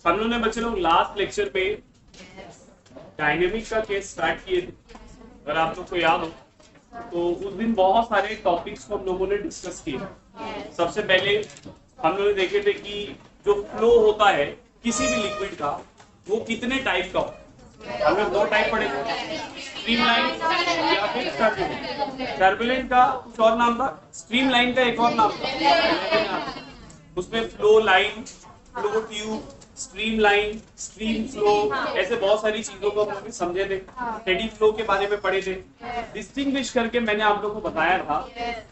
हम लोगों ने बच्चे लोग लास्ट लेक्चर पे डायनेमिक का केस स्टार्ट किए थे, अगर आप लोग को याद हो तो उस दिन बहुत सारे टॉपिक्स को हम लोगों ने डिस्कस किए। सबसे पहले हम लोगों ने देखे थे कि जो फ्लो होता है किसी भी लिक्विड का वो कितने टाइप का होता है। हमने दो टाइप पढ़े थे, स्ट्रीमलाइन या फिर टर्बुलेंट। टर्बुलेंट का कुछ और नाम था, स्ट्रीमलाइन का एक और नाम था। उसमें flow line, flow tube, stream line, stream flow, ऐसे बहुत सारी चीजों को हम लोग समझे थे। स्टेडी फ्लो के बारे में पढ़े थे। डिस्टिंग्विश करके मैंने आप लोगों को बताया था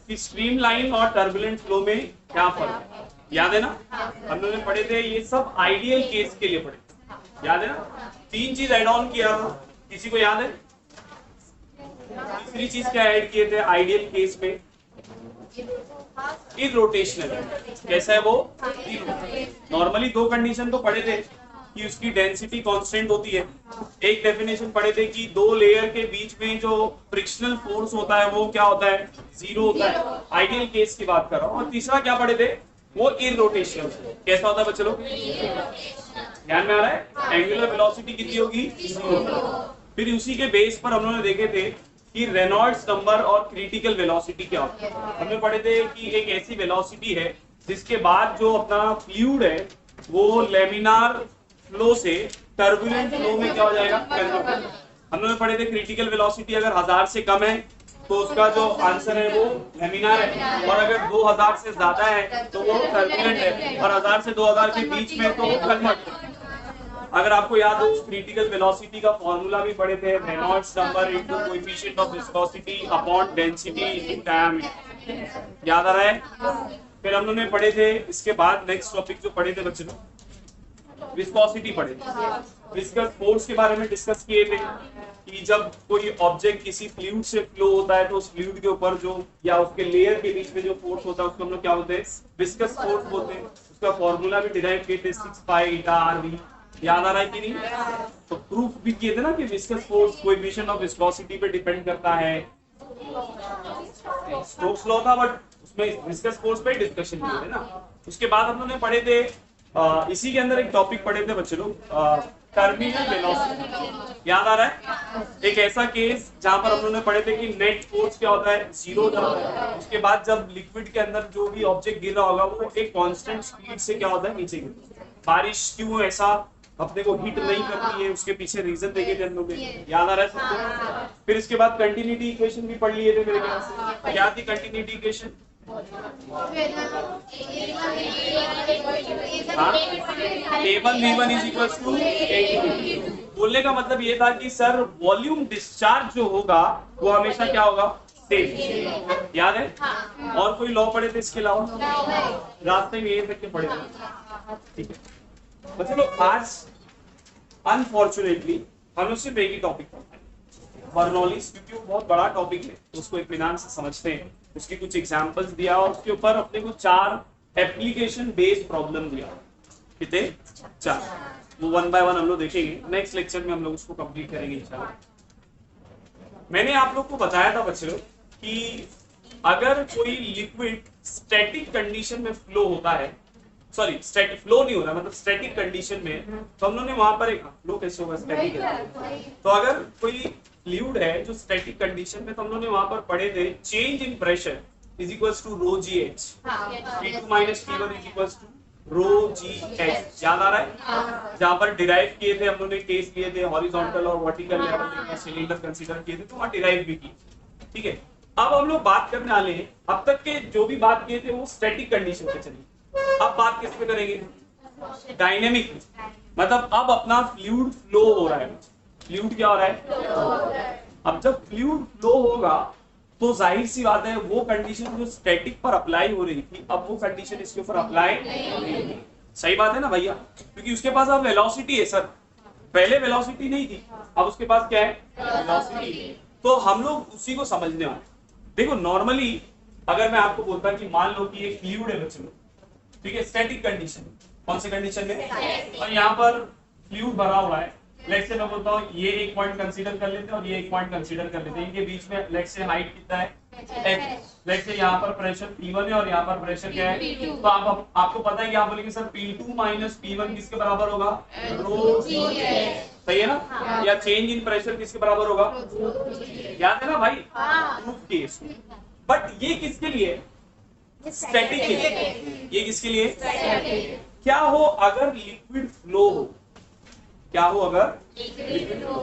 कि स्ट्रीम लाइन और टर्बुलेंट फ्लो में क्या फर्क है, याद है ना? हम लोगों ने पढ़े थे, ये सब आइडियल केस के लिए पढ़े, याद है ना? तीन चीज ऐड ऑन किया था, किसी को याद है? तीसरी चीज क्या ऐड किए थे आइडियल केस में? इरोटेशनल। कैसा है वो? नॉर्मली दो कंडीशन तो पढ़े थे कि उसकी डेंसिटी कांस्टेंट होती है। एक डेफिनेशन पढ़े थे कि दो लेयर के बीच में जो फ्रिक्शनल फोर्स होता है वो क्या होता है? जीरो होता है। आइडियल केस की बात कर रहा हूं। और तीसरा क्या पढ़े थे? वो इरोटेशनल। कैसा होता है बच्चे लोग? ध्यान में आ रहा है? एंगुलर वेलोसिटी कितनी होगी? फिर उसी के बेस पर हम लोगों ने देखे थे कि रेनॉल्ड्स नंबर और क्रिटिकल वेलोसिटी क्या होती है। हमने पढ़े थे कि एक ऐसी वेलोसिटी है जिसके बाद जो अपना फ्लूइड है वो लेमिनार फ्लो से टर्बुलेंट फ्लो में क्या हो जाएगा? कन्वर्ट। हम लोग पढ़े थे क्रिटिकल वेलोसिटी अगर 1000 से कम है तो उसका जो आंसर है वो लेमिनार है, और अगर 2000 से ज्यादा है तो वो टर्बुलेंट है, और 1000 से 2000 के बीच में तो वो कन्वर्ट है। अगर आपको याद हो क्रिटिकल वेलोसिटी का फॉर्मूला भी पढ़े थे, Reynolds number into coefficient of viscosity upon density into diameter. याद आ रहा है? फिर हम लोगों ने पढ़े थे, इसके बाद नेक्स्ट टॉपिक जो पढ़े थे बच्चे लोग, विस्कोसिटी पढ़े थे। विस्कस फोर्स के बारे में डिस्कस किए थे कि जब कोई ऑब्जेक्ट किसी फ्लूइड से फ्लो होता है तो उस फ्लूइड के ऊपर जो या उसके लेयर के बीच में जो फोर्स होता है उसको हम लोग क्या बोलते हैं? विस्कस फोर्स बोलते हैं। उसका फॉर्मूला भी डिराइव किए थे 6 पाई ईटा आरवी। याद आ रहा है कि नहीं? तो प्रूफ भी किए थे ना कि viscous force coefficient of viscosity पे डिपेंड करता है। स्टोक्स लॉ था बट उसमें विस्कस फोर्स पे डिस्कशन किए थे ना। उसके बाद हम लोगों ने पढ़े थे इसी के अंदर एक टॉपिक पढ़े थे बच्चे लोग, टर्मिनल वेलोसिटी। याद आ रहा है? एक ऐसा केस जहां पर हम लोगों ने पढ़े थे कि नेट फोर्स क्या होता है? जीरो होता है। उसके बाद जब लिक्विड के अंदर जो भी ऑब्जेक्ट गिर रहा होगा वो एक कांस्टेंट स्पीड से क्या होता है? नीचे गिरता है। बारिश क्यों ऐसा अपने को हीट नहीं करती है, उसके पीछे रीजन देखे थे हम लोग। याद आ रहा है सबको? फिर इसके बाद कंटिन्यूटी इक्वेशन भी पढ़ लिए थे मेरे ख्याल से। क्या थी continuity equation? A1 V1 is equals to A2। बोलने का मतलब ये था कि सर वॉल्यूम डिस्चार्ज जो होगा वो हमेशा क्या होगा? सेम। याद है? और कोई लॉ पढ़े थे इसके अलावा? रास्ते में ये तक के पढ़े थे। ठीक है बच्चों लोग, आज अनफॉर्चुनेटली हम लोग सिर्फ एक ही टॉपिक पढ़ते हैं, बर्नौलीज, क्योंकि वो बहुत बड़ा टॉपिक है तो उसको इत्मीनान से समझते हैं। उसकी कुछ एग्जांपल्स दिया और उसके ऊपर अपने को 4 एप्लीकेशन बेस्ड प्रॉब्लम दिया। कितने? 4। वो 1 बाय 1 हम लोग देखेंगे। नेक्स्ट लेक्चर में हम लोग उसको कंप्लीट करेंगे इंशाल्लाह। मैंने आप लोग को बताया था बच्चों कि अगर कोई लिक्विड स्टैटिक कंडीशन में फ्लो होता है, सॉरी स्टैटिक फ्लो नहीं हो रहा मतलब स्टैटिक कंडीशन में, तो हम लोगों ने वहां पर एक फ्लो कैसे होगा? स्टैटिक है। तो अगर कोई फ्लूइड है जो स्टैटिक कंडीशन में, तो हम लोगों ने वहां पर पढ़े थे change in pressure is equals to rho g h, P2 minus P1 is equals to rho g h. याद आ रहा है? जहां पर डिराइव किए थे हम लोगों ने, केस लिए थे हॉरिजॉन्टल और वर्टिकल लेवल में सिलेंडर कंसीडर किए थे, तो वहां डिराइव भी की। ठीक है, अब हम लोग बात करने वाले हैं, अब तक के जो भी बात किए थे वो स्टैटिक कंडीशन पे चली। अब बात किस पे करेंगे? डायनेमिक। मतलब अब अपना फ्लूइड फ्लो हो रहा है। फ्लूइड क्या हो रहा है? अब जब फ्लूइड फ्लो होगा तो जाहिर सी बात है वो कंडीशन जो स्टैटिक पर अप्लाई हो रही थी अब वो कंडीशन इसके ऊपर अप्लाई नहीं होगी। सही बात है ना भैया? क्योंकि उसके पास अब वेलोसिटी है सर, पहले वेलोसिटी नहीं थी, अब उसके पास क्या है? वेलोसिटी। तो हम लोग उसी को समझने वाले। देखो नॉर्मली अगर मैं आपको बोलता कि मान लो कि एक फ्लूइड है बच्चों, ठीक है, स्टैटिक कंडीशन, कौन से कंडीशन में? और यहाँ पर फ्लूइड भरा हुआ है। लेट्स से मैं बोलता हूँ ये एक पॉइंट कंसीडर कर लेते हैं और ये एक पॉइंट कंसीडर कर लेते हैं, इनके बीच में लेट्स से हाइट कितना है? लेट्स से यहाँ पर प्रेशर P1 है और यहाँ पर प्रेशर क्या है P2। तो आपको पता है कि आप बोलेंगे सर P2 माइनस P1 किसके बराबर होगा रो G। सही है ना। हाँ। या चेंज इन प्रेशर किसके बराबर होगा याद है ना भाई प्रूफ केस। बट ये किसके लिए स्टैटिक के लिए। ये किसके लिए क्या हो अगर लिक्विड फ्लो हो, क्या हो अगर लिक्विड फ्लो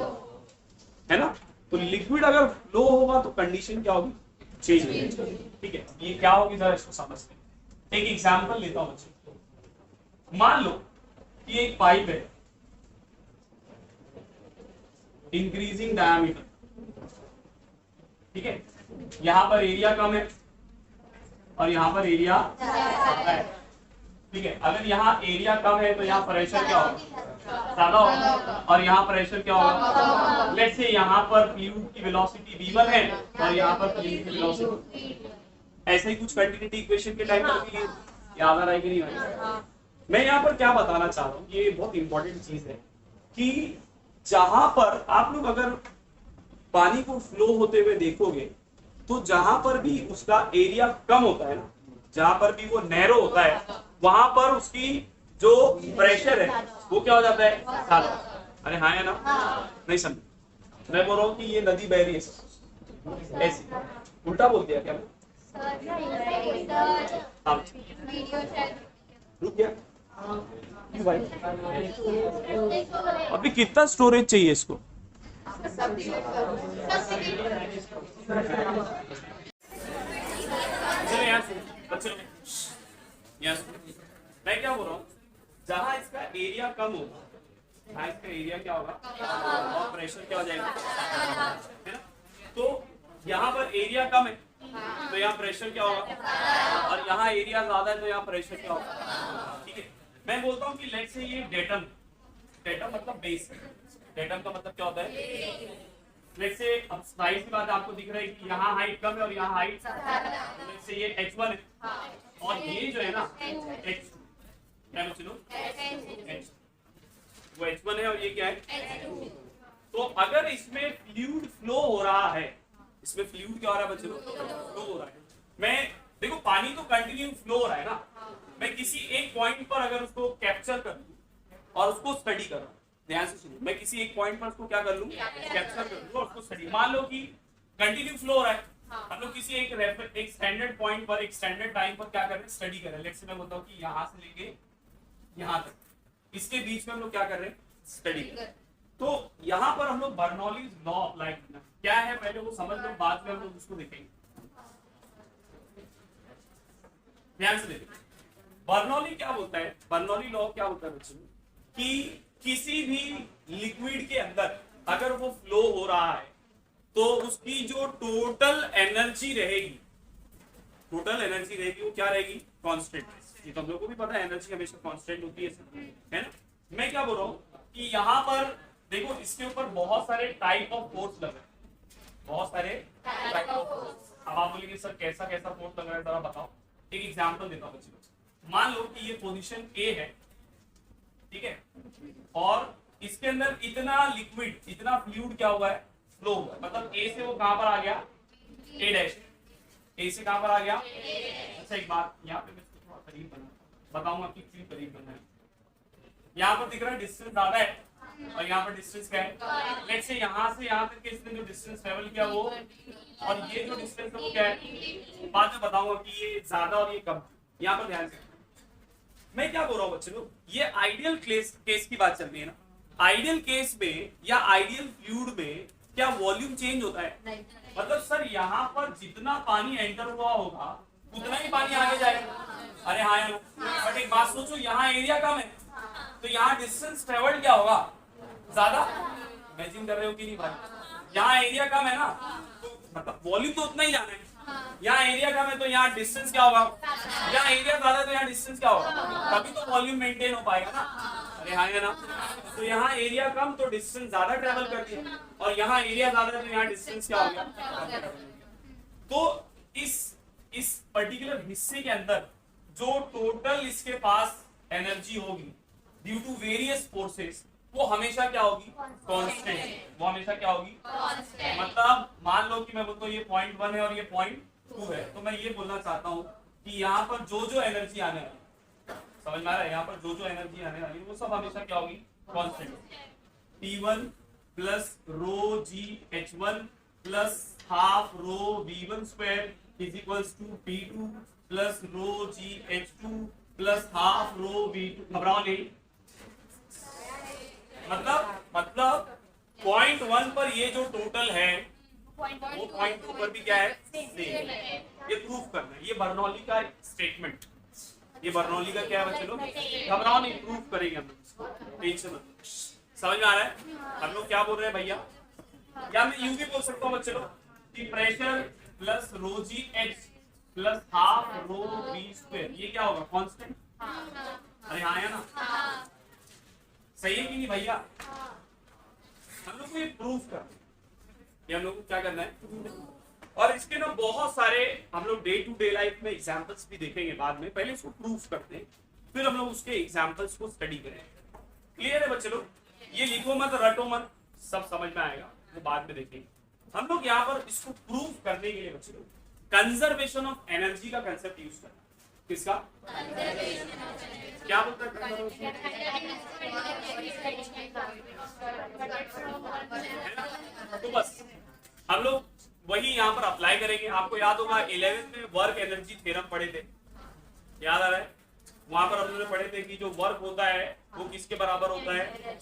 है ना। तो लिक्विड अगर फ्लो होगा तो कंडीशन क्या होगी चेंज होगी। ठीक है ये क्या होगी जरा इसको समझते हैं। एक एग्जांपल लेता हूं बच्चे। मान लो कि एक पाइप है इंक्रीजिंग डायमीटर। ठीक है यहां पर एरिया कम है और यहां पर एरिया ज्यादा है। ठीक है अगर यहाँ एरिया कम है तो यहाँ प्रेशर क्या होगा ज्यादा होगा और यहाँ प्रेशर क्या होगा। लेट्स से यहाँ पर फ्लूइड की वेलोसिटी v1 है और यहाँ पर फ्लूइड की वेलोसिटी। ऐसे ही कुछ कंटिन्यूटी इक्वेशन के टाइम पर भी याद आ रहा है कि नहीं भाई। मैं यहाँ पर क्या बताना चाह रहा हूँ ये बहुत इंपॉर्टेंट चीज है कि जहां पर आप लोग अगर पानी को फ्लो होते हुए देखोगे तो जहां पर भी उसका एरिया कम होता है ना, जहां पर भी वो नैरो होता है वहां पर उसकी जो प्रेशर है वो क्या हो जाता है ज्यादा। अरे हाँ है ना नहीं समझ। मैं बोल रहा हूँ कि ये नदी बह रही है ऐसी उल्टा बोल दिया क्या रुक गया क्यों भाई। अभी कितना स्टोरेज चाहिए इसको। मैं क्या बोल रहा हूँ जहां इसका एरिया कम होगा जहां इसका एरिया क्या होगा और प्रेशर क्या हो जाएगा है ना। तो यहाँ पर एरिया कम है तो यहाँ प्रेशर क्या होगा और यहाँ एरिया ज्यादा है तो यहाँ प्रेशर क्या होगा। ठीक है मैं बोलता हूँ कि लेट्स से ये डेटम डेटम मतलब बेस। डेटम का मतलब क्या होता है लेट्स से अब साइज की बात आपको दिख रहा है कि यहाँ हाइट कम है और यहाँ हाइट लेट्स से ये h1 है और ये जो है ना h2 क्या बच्चों वो h1 है और ये क्या है। तो अगर इसमें फ्लूइड फ्लो हो रहा है इसमें फ्लूइड क्या हो रहा है बच्चों फ्लो हो रहा है। मैं देखो पानी तो कंटिन्यू फ्लो हो रहा है ना। मैं किसी एक पॉइंट पर अगर उसको कैप्चर कर लूं और उसको स्टडी कर रहा हूं ध्यान से सुनो। मैं किसी एक पॉइंट पर उसको क्या कर लूं कैप्चर कर लूं और उसको स्टडी। मान लो कि कंटिन्यू फ्लो हो रहा है हम लोग किसी एक स्टैंडर्ड पॉइंट पर एक स्टैंडर्ड टाइम पर क्या कर रहे हैं स्टडी कर रहे हैं। लेट्स से मैं बोलता हूं कि यहां से लेके यहां तक इसके बीच में हम लोग क्या कर रहे हैं स्टडी कर रहे हैं। तो यहां पर हम लोग बर्नौलीज लॉ अप्लाई करना क्या है पहले वो समझ लो बाद में हम लोग उसको देखेंगे। ध्यान से देखिए बर्नौली क्या बोलता है। बर्नौली लॉ क्या बोलता है बच्चों कि किसी भी लिक्विड के अंदर अगर वो फ्लो हो रहा है तो उसकी जो टोटल एनर्जी रहेगी वो क्या रहेगी कांस्टेंट। ये तो हम लोग को भी पता है एनर्जी हमेशा कांस्टेंट होती है ना। मैं क्या बोल रहा हूँ कि यहाँ पर देखो इसके ऊपर बहुत सारे टाइप ऑफ फोर्स लग रहे हैं बहुत सारे टाइप ऑफ फोर्स। अब आप बोलेंगे सर कैसा कैसा फोर्स लग रहा है जरा बताओ। एक एग्जांपल देता हूँ बच्चों। मान लो कि ये पोजीशन ए है ठीक है और इसके अंदर इतना लिक्विड इतना फ्लूइड क्या हुआ है फ्लो हुआ है। मतलब ए से वो कहां पर आ गया ए डैश ए से कहां पर आ गया। अच्छा एक बात यहाँ पे मैं थोड़ा करीब बना बताऊंगा कि क्यों करीब बनना है। यहाँ पर दिख रहा है डिस्टेंस ज्यादा है और यहाँ पर डिस्टेंस क्या है। लेट्स से यहाँ तक के इसने जो डिस्टेंस ट्रेवल किया वो और ये जो डिस्टेंस है वो क्या है बाद में बताऊंगा कि ये ज्यादा और ये कम। यहाँ पर ध्यान से मैं क्या बोल रहा हूँ बच्चों ये आइडियल केस की बात चल रही है ना। आइडियल केस में या आइडियल फ्लूइड में क्या वॉल्यूम चेंज होता है। मतलब सर यहाँ पर जितना पानी एंटर हुआ होगा उतना ही पानी आगे जाएगा। अरे हाँ बट एक बात सोचो यहाँ एरिया कम है तो यहाँ डिस्टेंस ट्रेवल्ड क्या होगा ज्यादा। इमेजिन कर रहे हो कि नहीं भाई। यहाँ एरिया कम है ना तो मतलब वॉल्यूम तो उतना ही जाना है। यहाँ एरिया कम है तो यहाँ डिस्टेंस क्या होगा। यहाँ एरिया ज्यादा है तो यहाँ डिस्टेंस क्या होगा तभी तो वॉल्यूम मेंटेन हो पाएगा ना। अरे हाँ है ना। तो यहाँ एरिया कम तो डिस्टेंस ज्यादा ट्रेवल कर दिया और यहाँ एरिया ज्यादा है तो यहाँ डिस्टेंस क्या हो गया। तो इस पर्टिकुलर हिस्से के अंदर जो टोटल इसके पास एनर्जी होगी ड्यू टू वेरियस फोर्सेस वो हमेशा क्या होगी, कांस्टेंट। वो हमेशा क्या होगी, मतलब मान लो कि मैं बोलता हूँ ये पॉइंट 1 है और ये पॉइंट 2 है, तो मैं ये बोलना चाहता हूँ कि यहाँ पर जो जो एनर्जी आने वाली, समझ में आ रहा है, यहाँ पर जो जो एनर्जी आने वाली वो सब हमेशा क्या होगी, constant. T1 plus rho g H1 plus half rho V1 square is equals to P2 plus rho g H2 plus half rho V2। घबराओ नहीं, मतलब पॉइंट 1 पर ये जो टोटल है वो पॉइंट 2 पर भी क्या है, सेम। ये प्रूफ करना है, ये बर्नौली का स्टेटमेंट, ये बर्नौली का क्या है बच्चे लोग, घबराओ नहीं, प्रूफ करेंगे हम लोग, टेंशन मत। समझ में आ रहा है हम लोग क्या बोल रहे हैं भैया, या मैं यूं भी बोल सकता हूँ बच्चे लोग कि pressure plus rho g h plus half rho v square, ये क्या होगा, कांस्टेंट। अरे हाँ या ना, सही है कि नहीं भैया, हम लोग को ये प्रूफ करना, ये हम लोग को क्या करना है। और इसके ना बहुत सारे हम लोग डे टू डे लाइफ में एग्जांपल्स भी देखेंगे बाद में, पहले इसको प्रूफ करते हैं फिर हम लोग उसके एग्जांपल्स को स्टडी करेंगे। क्लियर है बच्चे लोग, ये लिखो मत रटो मत, सब समझ में आएगा, वो बाद में देखेंगे। हम लोग यहाँ पर इसको प्रूफ करने के लिए बच्चे लोग कंजर्वेशन ऑफ एनर्जी का कंसेप्ट यूज करना। किसका, क्या बोलता है, तो बस हम लोग वही यहाँ पर अप्लाई करेंगे। आपको याद होगा 11th में वर्क एनर्जी थ्योरम पढ़े थे, याद आ रहा है, वहां पर हम लोगों ने पढ़े थे कि जो वर्क होता है वो किसके बराबर होता है,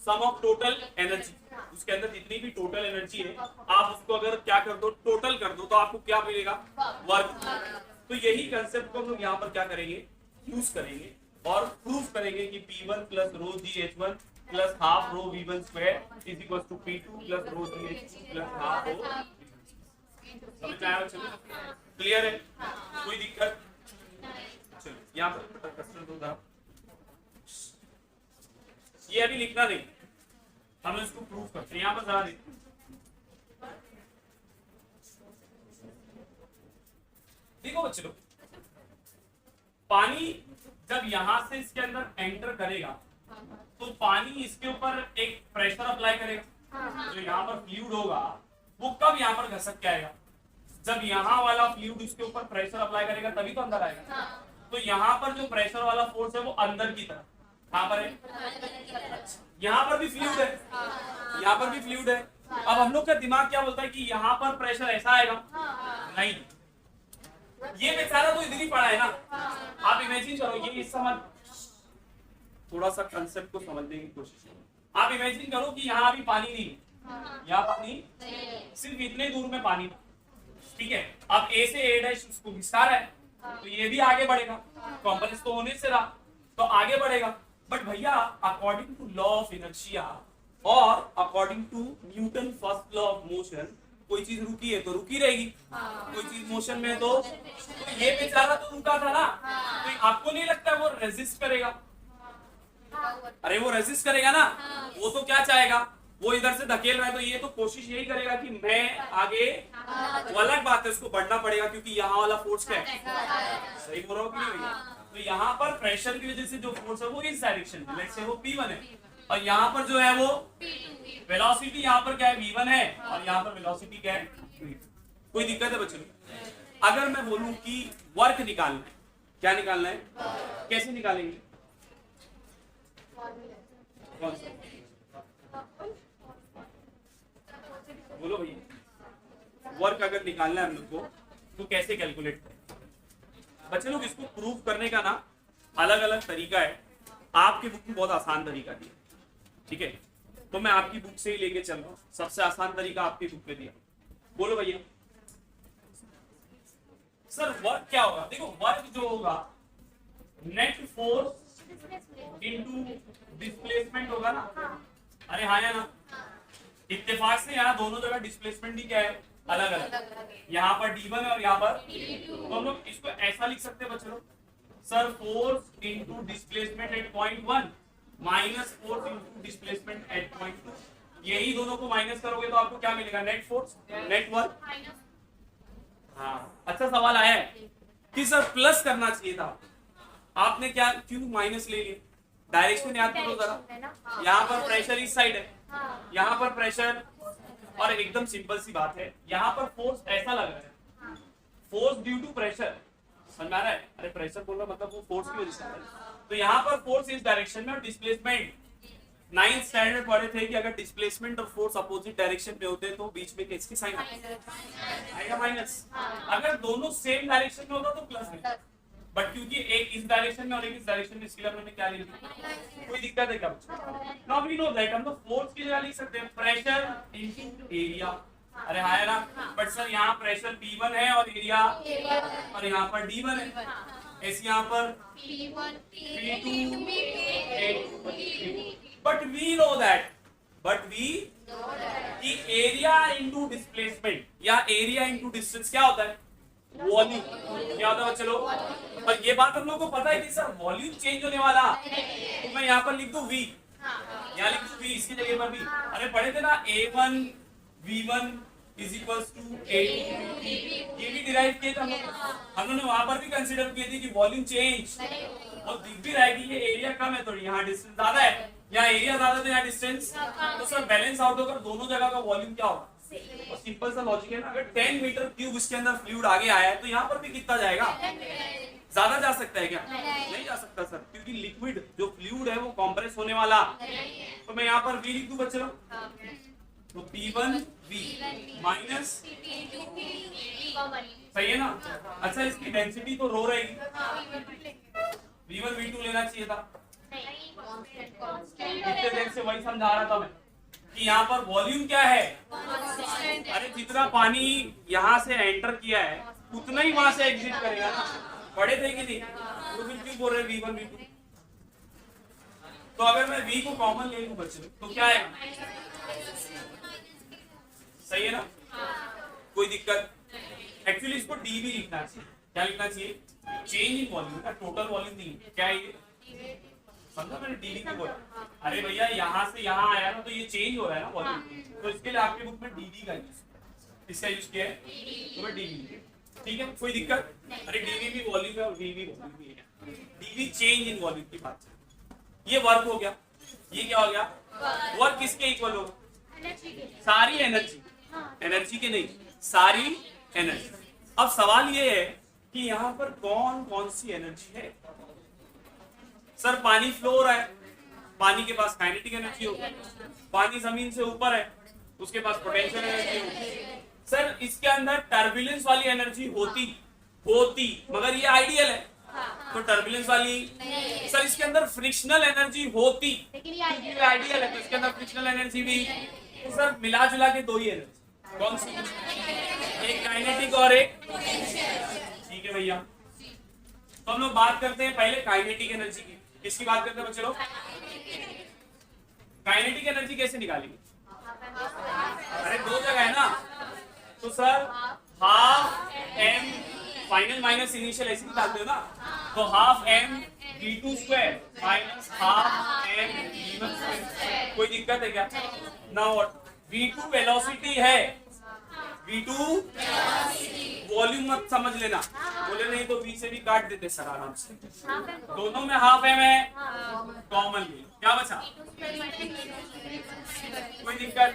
सम ऑफ टोटल एनर्जी। उसके अंदर जितनी भी टोटल एनर्जी है आप उसको अगर क्या कर दो, टोटल कर दो, तो आपको क्या मिलेगा, वर्क। तो यही कंसेप्ट को हम लोग यहाँ पर क्या करेंगे, यूज करेंगे और प्रूफ करेंगे कि P1 plus rho g H1 plus half rho V1 square is equal to P2 plus rho g H2 plus half rho. समझ आया चलो, क्लियर है, कोई दिक्कत। चलो यहाँ पर क्वेश्चन दो, ये अभी लिखना नहीं, हम इसको प्रूफ करते हैं। यहाँ पर जरा देखो बच्चे लोग, पानी जब यहां से इसके अंदर एंटर करेगा तो पानी इसके ऊपर एक प्रेशर अप्लाई करेगा, जो यहाँ पर फ्लूइड होगा वो कब यहाँ पर घसक के आएगा, जब यहाँ वाला फ्लूइड इसके ऊपर प्रेशर अप्लाई करेगा तभी तो अंदर आएगा। तो यहाँ पर जो प्रेशर वाला फोर्स है वो अंदर की तरफ, कहाँ पर है, यहाँ पर भी फ्लूइड है, यहाँ पर भी फ्लूइड है। अब हम लोग का दिमाग क्या बोलता है कि यहाँ पर प्रेशर ऐसा आएगा, नहीं, ये बेचारा तो इधर ही पड़ा है ना। आप इमेजिन करो, ये इस समझ, थोड़ा सा कंसेप्ट को समझने की कोशिश करो। आप इमेजिन करो कि यहाँ अभी पानी नहीं, यहाँ पानी सिर्फ इतने दूर में पानी, ठीक है। अब ए से ए डैश उसको घिसा रहा है, तो ये भी आगे बढ़ेगा, कंप्रेस तो होने से रहा तो आगे बढ़ेगा। बट भैया according to law of inertia और according to Newton first law of motion, कोई चीज रुकी है तो रुकी रहेगी, कोई चीज मोशन में है तो ये बेचारा तो रुका था ना, तो आपको नहीं लगता वो रेजिस्ट करेगा, अरे वो रेजिस्ट करेगा ना, वो तो क्या चाहेगा, वो इधर से धकेल रहा है तो ये तो कोशिश यही करेगा कि मैं आगे, वो अलग बात है, उसको बढ़ना पड़ेगा क्योंकि यहाँ वाला फोर्स क्या है, सही बोल रहा हूँ कि नहीं भैया। तो यहाँ पर प्रेशर की वजह से जो फोर्स है वो इस डायरेक्शन में, लेट्स से वो P1 है, और यहाँ पर जो है वो वेलोसिटी, यहाँ पर क्या है V1 है और यहाँ पर वेलोसिटी क्या है, कोई दिक्कत है बच्चों। अगर मैं बोलूं कि वर्क निकालना है, क्या निकालना है, कैसे निकालेंगे, बोलो भैया, वर्क अगर निकालना है हम लोग को तो कैसे कैलकुलेट करें बच्चे लोग। इसको प्रूफ करने का ना अलग अलग तरीका है, आपकी बुक में बहुत आसान तरीका दिया, ठीक है, तो मैं आपकी बुक से ही लेके चल रहा हूँ, सबसे आसान तरीका आपकी बुक में दिया। बोलो भैया सर वर्क क्या होगा, देखो वर्क जो होगा नेट फोर्स इनटू डिस्प्लेसमेंट होगा ना, अरे हाँ या ना, इत्तेफाक से यहाँ दोनों जगह डिस्प्लेसमेंट भी क्या है, अलग अलग, यहाँ पर D1 है और यहाँ पर तो हम लोग इसको ऐसा लिख सकते हैं बच्चों, sir force into displacement eight point 1 minus force into displacement eight point 2, यही दोनों को माइनस करोगे तो आपको क्या मिलेगा, नेट फोर्स, नेट वर्क। हाँ अच्छा सवाल आया है कि सर प्लस करना चाहिए था, आपने क्या क्यों माइनस ले लिया, डायरेक्शन याद करो जरा, यहाँ पर प्रेशर इस साइड है, यहाँ पर प्रेशर, और एकदम सिंपल सी बात है, यहाँ पर फोर्स ऐसा लग रहा है, फोर्स ड्यू टू प्रेशर, समझ में आ रहा है? अरे प्रेशर बोल रहा मतलब वो फोर्स की वजह से, तो यहाँ पर फोर्स इस डायरेक्शन में और डिस्प्लेसमेंट 9th स्टैंडर्ड पढ़े थे कि अगर डिस्प्लेसमेंट और फोर्स अपोजिट डायरेक्शन में होते हैं तो बीच में किसकी साइन आएगा? माइनस। अगर दोनों सेम डायरेक्शन में होता तो प्लस में, बट क्योंकि एक इस डायरेक्शन में और एक इस डायरेक्शन में, इसके लिए हमने क्या लिख दिया? कोई दिक्कत है क्या? नाउ वी नो दैट हम तो फोर्स की जगह लिख सकते हैं प्रेशर इनटू एरिया। अरे हाँ ना, बट सर यहाँ प्रेशर P1 है और एरिया और यहाँ पर D1 है, ऐसे यहाँ पर P2, but we know that कि एरिया इंटू डिस्प्लेसमेंट या एरिया इंटू डिस्टेंस क्या होता है? वॉल्यूम। क्या होता है चलो, और ये बात हम लोग को पता है कि सर वॉल्यूम चेंज होने वाला, तो मैं यहाँ पर लिख दूं V, यहाँ लिख दूं V इसकी जगह पर V। अरे पढ़े थे ना A1 V1 is equals to A2 ये भी डिराइव किए थे हम लोगों ने वहां पर भी कंसीडर किए थे कि वॉल्यूम चेंज, और दिख भी रहा है कि ये एरिया कम है तो यहाँ डिस्टेंस ज्यादा है, यहाँ एरिया ज्यादा तो यहाँ डिस्टेंस, तो सर बैलेंस आउट होकर दोनों जगह का वॉल्यूम क्या होगा? और सिंपल सा लॉजिक है ना, अगर 10 मीटर क्यूब इसके अंदर फ्लूइड आगे आया है तो यहाँ पर भी कितना जाएगा? ज्यादा जा सकता है क्या? नहीं जा सकता सर, क्योंकि लिक्विड जो फ्लूइड है वो कंप्रेस होने वाला, तो मैं यहाँ पर V लिख दूं बच्चों, तो P1 V माइनस, सही है ना? अच्छा इसकी डेंसिटी तो रो रहेगी, V1 V2 लेना चाहिए था, इतने देर से वही समझा रहा था मैं कि यहाँ पर वॉल्यूम क्या है? अरे जितना पानी यहाँ से एंटर किया है उतना ही वहां से एग्जिट करेगा ना, पढ़े थे कि नहीं? तो फिर क्यों बोल रहे V1 V2? तो अगर मैं V को कॉमन ले लूं बच्चों तो क्या है? सही है ना? कोई दिक्कत? एक्चुअली इसको डी भी लिखना चाहिए, क्या लिखना चाहिए? चेंज इन वॉल्यूम का, टोटल वॉल्यूम नहीं, क्या है ये? समझा मैंने डी की बोला? अरे भैया यहाँ से यहाँ आया ना तो ये चेंज हो रहा है ना वॉल्यूम, तो इसके लिए आपके बुक में डीवी का यूज, इसका यूज किया है तो मैं डीवी, ठीक है कोई दिक्कत? अरे डीवी भी वॉल्यूम है और वीवी वॉल्यूम भी है, डीवी चेंज इन वॉल्यूम की बात है। ये वर्क हो गया, ये क्या हो गया? वर्क किसके इक्वल होगा? सारी एनर्जी, एनर्जी के नहीं, सारी एनर्जी। अब सवाल ये है कि यहाँ पर कौन कौन सी एनर्जी है? सर पानी फ्लो हो रहा है, पानी के पास काइनेटिक एनर्जी होगी, पानी जमीन से ऊपर है उसके पास पोटेंशियल एनर्जी होगी। सर इसके अंदर टर्बुलेंस वाली एनर्जी होती मगर ये आइडियल है, तो टर्बुलेंस वाली, सर इसके अंदर फ्रिक्शनल एनर्जी होती, ये आइडियल है तो इसके अंदर फ्रिक्शनल एनर्जी भी, तो सर मिला जुला के दो ही एनर्जी, कौन सी? एक काइनेटिक और एक, ठीक है भैया। तो हम लोग बात करते हैं पहले काइनेटिक एनर्जी की। किसकी बात करते हैं बच्चों? काइनेटिक एनर्जी कैसे निकालेंगे? अरे दो जगह है ना, तो sir half m final minus initial ऐसे निकालते हो ना, तो half m v2 square minus half m v1 square. कोई दिक्कत है क्या? नाउ v2 वेलोसिटी है, v2 वॉल्यूम मत समझ लेना, बोले नहीं तो v से भी काट देते सर आराम से, दोनों में हाफ m है, कॉमन ले, क्या बचा? कोई दिक्कत?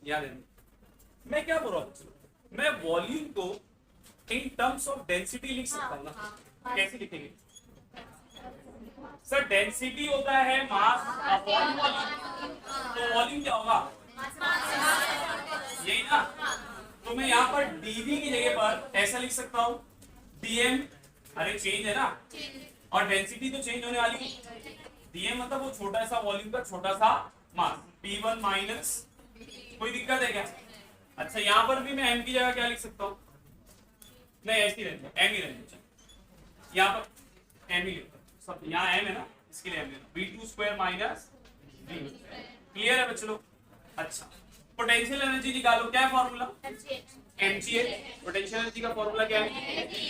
याद है मैं क्या बोल रहा हूँ? मैं वॉल्यूम को इन टर्म्स ऑफ डेंसिटी लिख सकता हूँ ना, कैसे लिखेंगे? सर डेंसिटी होता है मास अपॉन वॉल्यूम, तो वॉल्यूम क्या होगा? यही ना, तो मैं यहाँ पर dv की जगह पर ऐसा लिख सकता हूँ dm, अरे चेंज है ना, और डेंसिटी तो चेंज होने वाली है, dm मतलब वो छोटा सा वॉल्यूम का छोटा सा मास, p1 माइनस, कोई दिक्कत है क्या? अच्छा यहाँ पर भी मैं m की जगह क्या लिख सकता हूँ? नहीं ऐसी रहती है, m ही रहती है, यहाँ पर m ही लिखता हूँ, सब यहाँ m है ना, इसके लिए m लेना, v2 square minus v1। Clear है बच्चों? अच्छा पोटेंशियल एनर्जी निकालो, क्या है फॉर्मूला? mgh। पोटेंशियल एनर्जी का फॉर्मूला क्या है?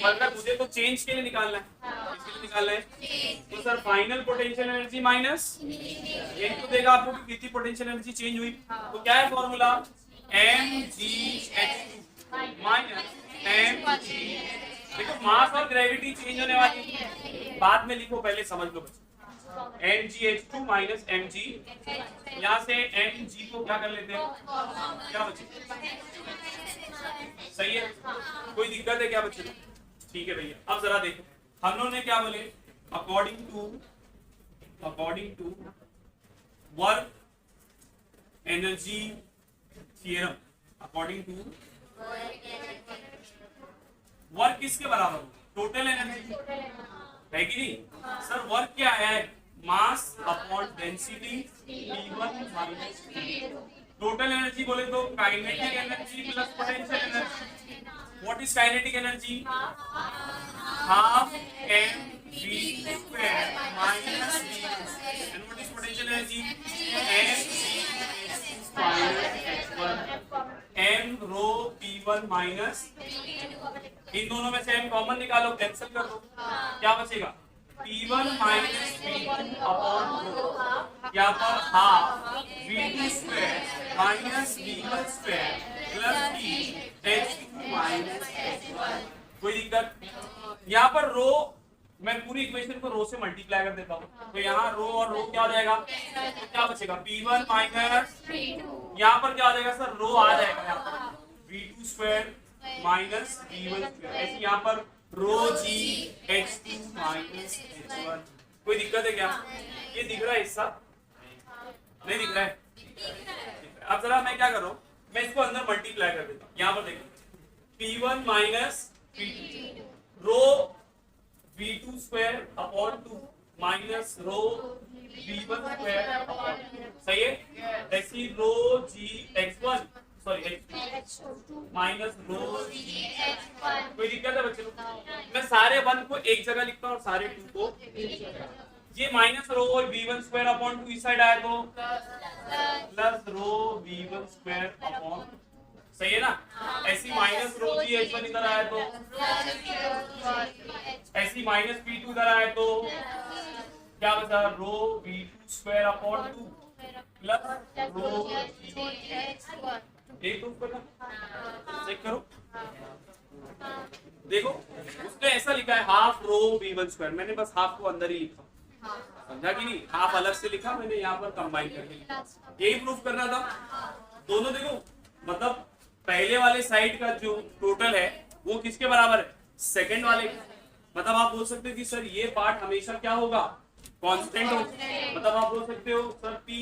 मतलब मुझे तो चेंज के लिए निकालना है, किसके लिए निकालना है? तो sir final potential energy minus एक तो देगा आपको कि कितनी पोटेंशियल एनर्जी चेंज हुई, तो क्या है फॉर्मूला? mgh2 माइनस mgh देखो मास और ग्रेविटी चेंज होने वाली है, बाद में लिखो, पहले समझ लो बच्चों। MgH2 माइनस Mg, यहाँ से Mg को क्या कर लेते हैं, क्या बचे, सही है, कोई दिक्कत है क्या बच्चे? ठीक है भैया। अब जरा देखो हम लोगों ने क्या बोले, according to work energy theorem, according to work किसके बराबर हो, टोटल एनर्जी है कि नहीं सर? वर्क क्या है, mass upon density P1 minus P2। Total energy बोले तो kinetic energy plus potential energy. What is kinetic energy, half mv square minus v, and what is potential energy, mv minus h1 m rho p1 minus. इन दोनों में से m common निकालो, cancel कर दो, क्या बचेगा, P1 minus P2 upon rho, यहाँ पर half V2 square minus V1 square plus P H2 minus H1। कोई दिक्कत? यहाँ पर रो, मैं पूरी इक्वेशन को रो से मल्टीप्लाई कर देता हूँ, तो यहाँ रो और रो क्या हो जाएगा, तो क्या बचेगा, P1 माइनस, यहाँ पर क्या हो जाएगा सर, रो आ जाएगा यहाँ पर V2 square minus V1 square, ऐसे यहाँ पर रो जी H2 माइनस H1। कोई दिक्कत है क्या? ये दिख रहा है हिस्सा, नहीं दिख रहा है? अब जरा मैं क्या कर रहा हूँ, मैं इसको अंदर मल्टीप्लाई कर देता हूँ। यहाँ पर देखो P1 माइनस P2 रो V2 square upon 2 minus rho V1 square upon 2, सही है? ऐसी रो जी X1 sorry H2 minus rho g H1। कोई दिक्कत है बच्चे लोग? मैं सारे 1 को एक जगह लिखता हूँ और सारे 2 को, ये minus rho V1 square upon 2 इस साइड आया तो प्लस रो V1 स्क्वायर अपॉन, सही है ना? ऐसी माइनस रो जी H1 इधर आया तो, ऐसी माइनस P2 इधर आया तो क्या बचा, रो V2 स्क्वायर अपॉन 2 प्लस रो H1। एक प्रूफ करना, चेक करो, देखो उसने ऐसा लिखा है हाफ रो V1 स्क्वायर, मैंने बस हाफ को अंदर ही लिखा, समझा कि नहीं? हाफ अलग से लिखा मैंने, यहाँ पर कंबाइन करके लिखा, यही प्रूफ करना था। दोनों देखो, मतलब पहले वाले साइड का जो टोटल है वो किसके बराबर है, सेकंड वाले का। मतलब आप बोल सकते हो कि सर ये पार्ट हमेशा क्या होगा, कांस्टेंट होगा। मतलब आप बोल सकते हो sir P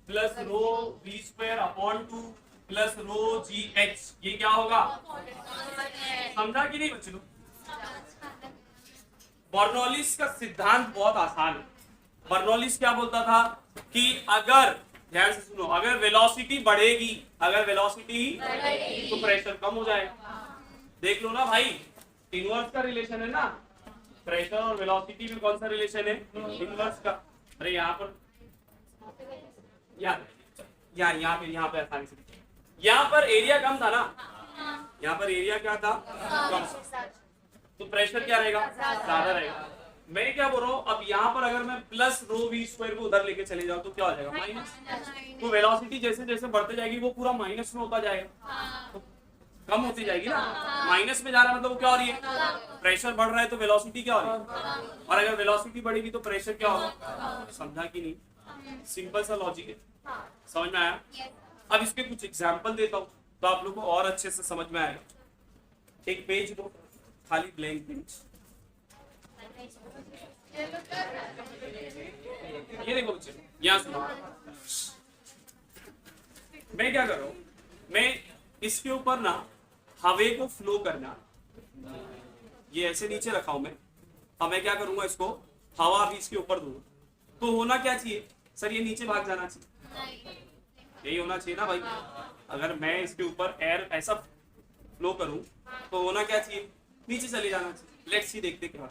plus rho V square upon 2 plus rho g H, ये क्या होगा, समझा कि नहीं बच्चों? बर्नौलिस का सिद्धांत बहुत आसान है। बर्नौलिस क्या बोलता था कि अगर, ध्यान से सुनो, अगर वेलोसिटी बढ़ेगी, अगर वेलोसिटी तो प्रेशर कम हो जाएगा। देख लो ना भाई, इनवर्स का रिलेशन है ना, प्रेशर और वेलोसिटी में कौन सा रिलेशन है, इनवर्स का। अरे यहाँ पर यहाँ पे आसानी से, यहाँ पर एरिया कम था ना, यहाँ पर एरिया क्या था, कम, तो प्रेशर क्या रहेगा, ज्यादा रहेगा। मैं क्या बोल रहा हूँ, अब यहाँ पर अगर मैं प्लस रो V स्क्वायर को उधर लेके चले जाऊँ तो क्या हो जाएगा, माइनस। तो वेलोसिटी जैसे जैसे बढ़ते जाएगी वो पूरा माइनस में होता जाएगा, तो कम होती जाएगी ना। माइनस में जा रहा है मतलब वो क्या हो रही है, प्रेशर बढ़ रहा है, तो वेलोसिटी क्या हो रही है, और अगर वेलोसिटी बढ़ेगी तो प्रेशर क्या होगा। समझा कि नहीं? सिंपल सा लॉजिक है, समझ में आया? अब इसके कुछ एग्जाम्पल देता हूँ तो आप लोग को और अच्छे से समझ में आएगा। एक पेज दो, खाली ब्लैंक पेज, ये देखो बच्चे, यहाँ सुनो, मैं क्या कर रहा हूँ, मैं इसके ऊपर ना हवे को फ्लो करना, ये ऐसे नीचे रखा हूं मैं, अब मैं क्या करूंगा, इसको हवा भी इसके ऊपर दूंगा, तो होना क्या चाहिए सर, ये नीचे भाग जाना चाहिए, यही होना चाहिए ना भाई। अगर मैं इसके ऊपर एयर ऐसा फ्लो करूं तो होना क्या चाहिए, नीचे चले जाना चाहिए। लेट्स सी, देखते क्या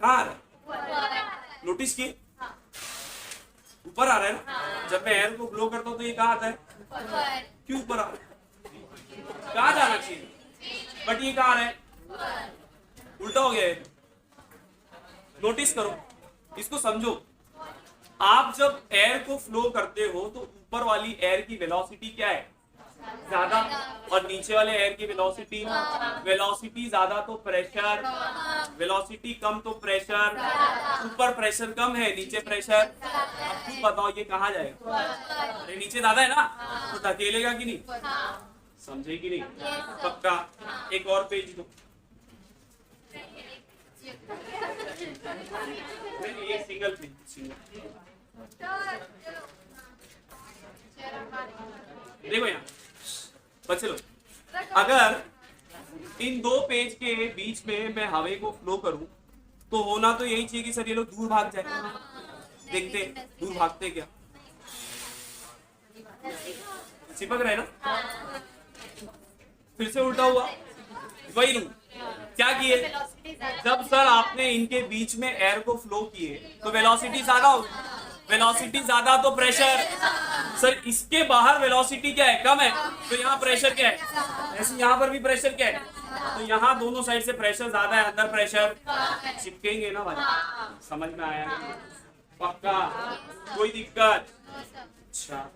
कहाँ आ रहा है, नोटिस किए ऊपर आ रहा है ना। जब मैं एयर को ब्लो करता हूँ तो ये कहाँ आता है, क्यों ऊपर आ रहा है, कहाँ जाना चाहिए, बट ये कहाँ आ रहा है, उल्टा हो गया है। नोटिस करो, इसको समझो। आप जब एयर को फ्लो करते हो तो ऊपर वाली एयर की वेलोसिटी क्या है, ज्यादा, और नीचे वाले एयर की वेलोसिटी, वेलोसिटी ज्यादा तो प्रेशर, वेलोसिटी कम तो प्रेशर, ऊपर प्रेशर कम है नीचे प्रेशर। अब तुम बताओ ये कहाँ जाएगा? अरे नीचे ज्यादा है ना, तो धकेलेगा कि नहीं? समझे कि नहीं? पक्का। एक और पेज दो, एक सिंगल पेज, सिंगल। देखो यहाँ बच्चे लोग, अगर इन दो पेज के बीच में मैं हवा को फ्लो करूं तो होना तो यही चाहिए कि सर ये लोग दूर भाग जाए। देखते दूर भागते क्या? चिपक रहे ना? फिर से उल्टा हुआ, वही रूल क्या किए? जब सर आपने इनके बीच में एयर को फ्लो किए तो वेलोसिटी ज्यादा हो, वेलोसिटी ज्यादा तो प्रेशर, सर इसके बाहर वेलोसिटी क्या है? कम है, तो यहाँ प्रेशर क्या है? ऐसे यहाँ पर भी प्रेशर क्या है? तो यहाँ दोनों साइड से प्रेशर ज्यादा है, अंदर प्रेशर, चिपकेंगे ना भाई। समझ में आया? पक्का, कोई दिक्कत? अच्छा,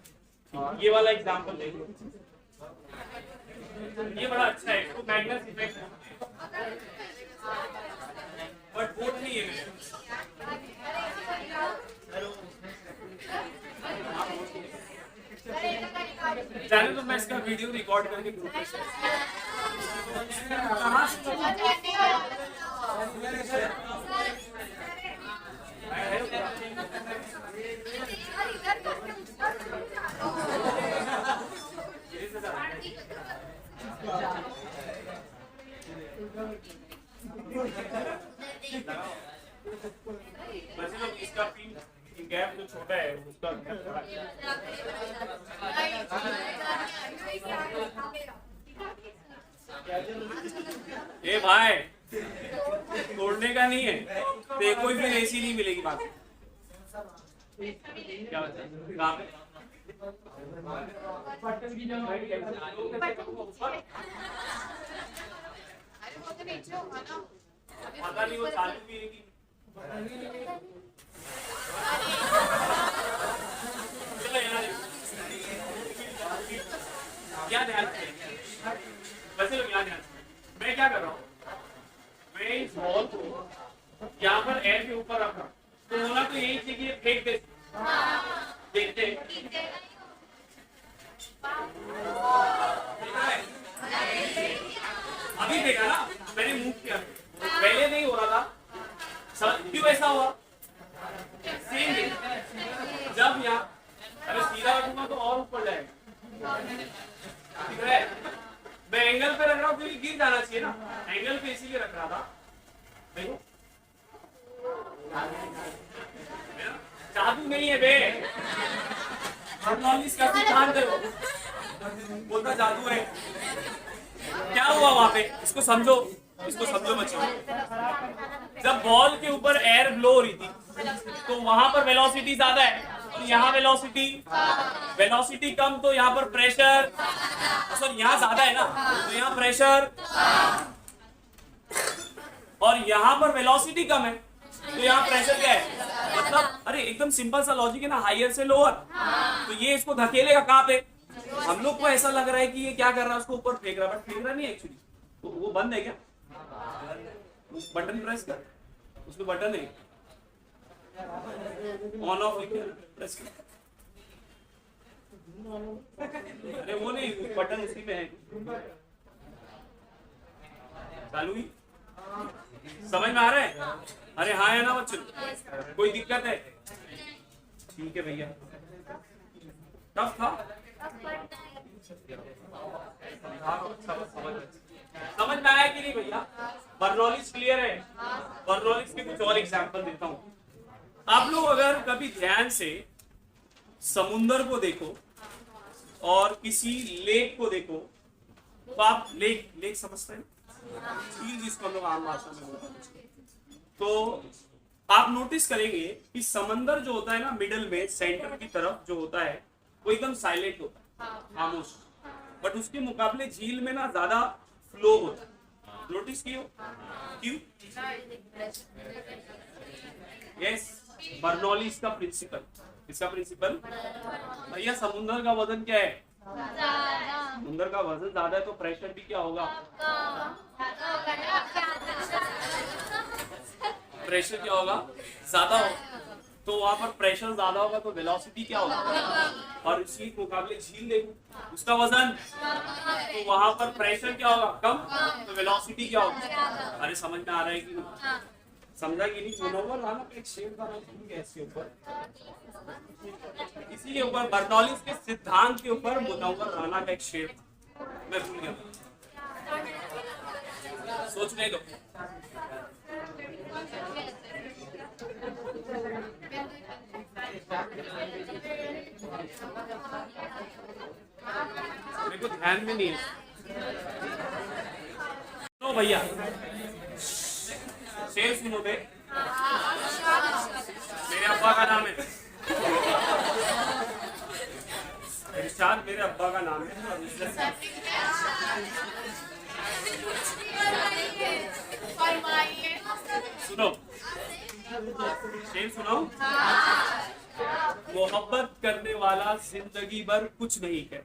ये वाला एग्जाम्पल देख लो, ये बड़ा अच्छा है, इसको मैग्नेस इफेक्ट बट बोर्ड नहीं है मेरे। जाने तो मैं इसका वीडियो रिकॉर्ड करके ग्रुप पे कहाँ से इसका गैप जो छोटा है उसका गैप बड़ा है। ए भाई तोड़ने का नहीं है, तो कोई भी ऐसी नहीं मिलेगी बात। क्या कहाँ पे? पता नहीं वो चालू भी है कि क्या ध्यान से वैसे लोग ध्यान से मैं क्या कर रहा हूँ, मैं इस बॉल को यहाँ पर एयर के ऊपर रख रहा हूँ, तो होना तो यही चाहिए कि फेंक दे। देखते अभी देखा ना मैंने मूव किया, पहले नहीं हो रहा था, क्यों ऐसा हुआ? सेम जब यहाँ अरे सीधा रखूंगा तो और ऊपर जाएगा, ठीक है? मैं एंगल पे रख रहा हूँ क्योंकि गिर जाना चाहिए ना, एंगल पे इसीलिए रख रहा था। देखो जादू नहीं है बे, नॉलेज का सिद्धांत है वो, बोलता जादू है। क्या हुआ वहां पे? इसको समझो, इसको समझो बच्चों। जब बॉल के ऊपर एयर ब्लो हो रही थी तो वहां पर वेलोसिटी ज्यादा है, तो यहाँ वेलोसिटी कम, तो यहाँ पर प्रेशर, सर यहाँ ज्यादा है ना, तो यहाँ प्रेशर, और यहाँ पर वेलोसिटी कम है तो यहाँ प्रेशर क्या है? मतलब अरे एकदम सिंपल सा लॉजिक है ना, हायर से लोअर, तो ये इसको धकेलेगा कहाँ पे? हम लोग को ऐसा लग रहा है कि ये क्या कर रहा है, उसको ऊपर फेंक रहा है, बट फेंक रहा नहीं एक्चुअली। तो वो बंद है क्या? बटन प्रेस कर, उसमें बटन है ऑन ऑफ, प्रेस कर। अरे वो नहीं, बटन उसी में है, चालू ही। समझ में आ रहा है? अरे हाँ है ना बच्चों, कोई दिक्कत है? ठीक है भैया, टफ था, समझ में आया कि नहीं भैया? बर्नौलीज क्लियर है? बर्नौलीज के कुछ और एग्जांपल देता हूँ। आप लोग अगर कभी ध्यान से समुंदर को देखो और किसी लेक को देखो, तो आप लेक समझते हैं, झील जिसको हम लोग आम भाषा में बोलते हैं, तो आप नोटिस करेंगे कि समंदर जो होता है ना, मिडल में सेंटर की तरफ जो होता है वो एकदम साइलेंट होता है, खामोश, बट उसके मुकाबले झील में ना ज्यादा फ्लो होता है। नोटिस कियो? क्यों? यस, बर्नौलीज का प्रिंसिपल। इसका प्रिंसिपल भैया, समुद्र का वजन क्या है? समुद्र का वजन ज्यादा है तो प्रेशर भी क्या होगा? प्रेशर क्या होगा? ज्यादा होगा। तो वहां पर प्रेशर ज्यादा होगा तो वेलोसिटी क्या होगा? और इसी मुकाबले झील देखो उसका वजन, तो वहां पर प्रेशर क्या होगा? कम, तो वेलोसिटी क्या होगा? अरे समझ में आ रहा है कि नहीं? समझा कि नहीं? मुनव्वर राना का एक शेर था, इसके ऊपर, इसी के ऊपर बर्नौलीज के सिद्धांत के ऊपर मुनव्वर राना का एक शेर था, मैं भूल गया, सोचने दो। मेरे को ध्यान में नहीं है। तो भैया शेर सुनो बे। मेरे अब्बा का नाम है इरशाद, मेरे अब्बा का नाम है। सुनो शेर सुनो। मोहब्बत करने वाला जिंदगी भर कुछ नहीं है।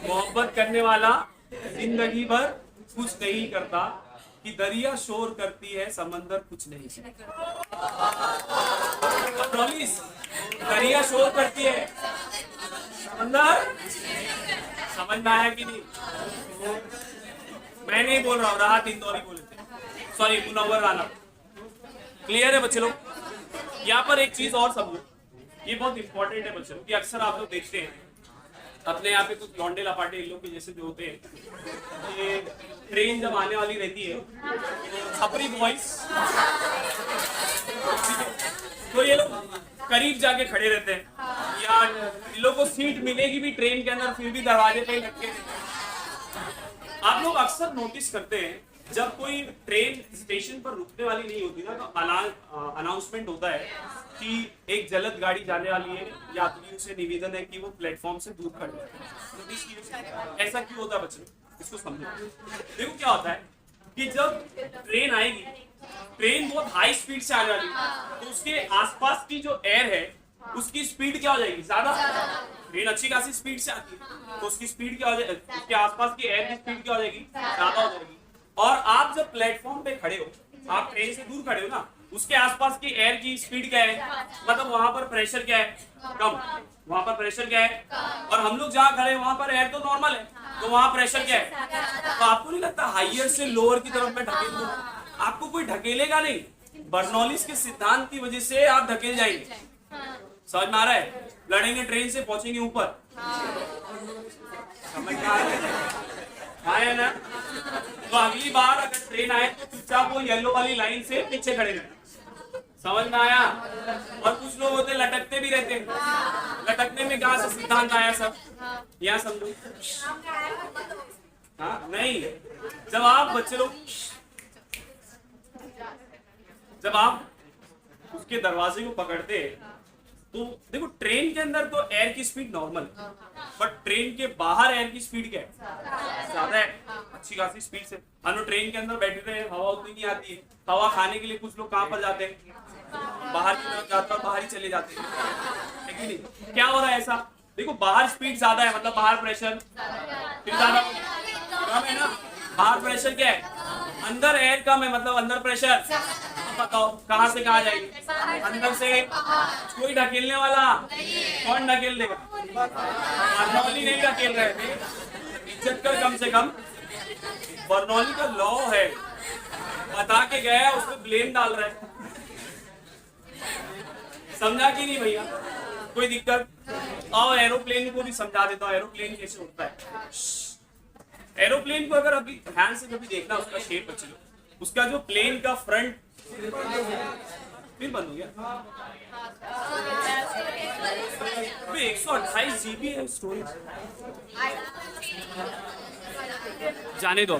मोहब्बत करने वाला जिंदगी भर कुछ नहीं करता, कि दरिया शोर करती है समंदर कुछ नहीं करता। दरिया शोर करती है समंदर, समझ में आया कि नहीं? मैं नहीं बोल रहा हूँ, राहत इंदौरी बोले थे, सॉरी मुनव्वर राना। क्लियर है बच्चे लोग? यहाँ पर एक चीज और समझो, ये बहुत इंपॉर्टेंट है बच्चे लोग, कि अक्सर आप लोग देखते हैं अपने यहाँ पे कुछ लौंडे लपाटे इन लोग के जैसे जो होते हैं, ये ट्रेन जब आने वाली रहती है छपरी बॉयज, तो ये लोग करीब जाके खड़े रहते हैं, या इन लोग को सीट मिलेगी भी ट्रेन के अंदर फिर भी दरवाजे पे ही लटके रहते हैं। आप लोग अक्सर नोटिस करते हैं जब कोई ट्रेन स्टेशन पर रुकने वाली नहीं होती ना, तो अनाउंसमेंट होता है कि एक जल्द गाड़ी जाने वाली है, यात्रियों से निवेदन है कि वो प्लेटफॉर्म से दूर खड़े रहें। ऐसा क्यों होता है बच्चों? इसको समझो। देखो क्या होता है कि जब ट्रेन आएगी, ट्रेन बहुत हाई स्पीड से आने वाली है, तो उसके आसपास की जो एयर है उसकी स्पीड क्या हो जाएगी? ज्यादा। ट्रेन अच्छी खासी स्पीड से आती है तो उसकी स्पीड क्या हो जाएगी? उसके आसपास की एयर की स्पीड क्या हो जाएगी? ज्यादा हो जाएगी। और आप जब प्लेटफॉर्म पे खड़े हो, आप ट्रेन से दूर खड़े हो ना, उसके आसपास की एयर की स्पीड क्या है? मतलब वहां पर प्रेशर क्या है? कम। वहां पर प्रेशर क्या है? और हम लोग जहाँ खड़े हैं वहां पर एयर तो नॉर्मल है, तो वहां प्रेशर क्या है? तो आपको नहीं लगता हाइयर से लोअर की तरफ में ढकेल दो, आपको कोई ढकेलेगा नहीं। बर्नौलीज के सिद्धांत की वजह से आप ढकेल जाएंगे। समझ में आ रहा है? लड़ेंगे ट्रेन से, पहुंचेंगे ऊपर। समझ में आ रहा है? आया ना? तो अगली बार अगर ट्रेन आए तो चुपचाप वो येलो वाली लाइन से पीछे खड़े रहना। समझ में आया? और कुछ लोग होते लटकते भी रहते हैं। लटकने में कहाँ से सिद्धांत आया सब? यहाँ समझो। हाँ नहीं, जब आप बच्चे लोग, जब आप उसके दरवाजे को पकड़ते हैं तो देखो ट्रेन के अंदर तो एयर की स्पीड नॉर्मल है, बट ट्रेन के बाहर एयर की स्पीड क्या है? ज्यादा है, अच्छी खासी स्पीड से। हम लोग ट्रेन के अंदर बैठे रहे, हवा उतनी नहीं आती है। हवा खाने के लिए कुछ लोग कहाँ पर जाते हैं? बाहर की तरफ जाते हैं, बाहर ही चले जाते हैं, है कि नहीं? क्या हो रहा है ऐसा? देखो बाहर स्पीड ज्यादा है, मतलब बाहर प्रेशर फिर ज्यादा कम है ना। बाहर प्रेशर क्या है? अंदर एयर कम है, मतलब अंदर प्रेशर। बताओ कहाँ से कहाँ जाएगी? अंदर से। कोई ढकेलने वाला? कौन ढकेल देगा? बर्नौली नहीं ढकेल रहे थे, इज्जत कर कम से कम। बर्नौली का लॉ है, बता के गया, उस पर ब्लेम डाल रहे। समझा कि नहीं भैया? कोई दिक्कत? आओ एरोप्लेन को भी समझा देता हूँ, एरोप्लेन कैसे उड़ता है। एरोप्लेन को अगर अभी ध्यान से कभी देखना, उसका शेप अच्छी लो, उसका जो प्लेन का फ्रंट, फिर बंद हो गया। 128 GB है स्टोरेज, जाने दो।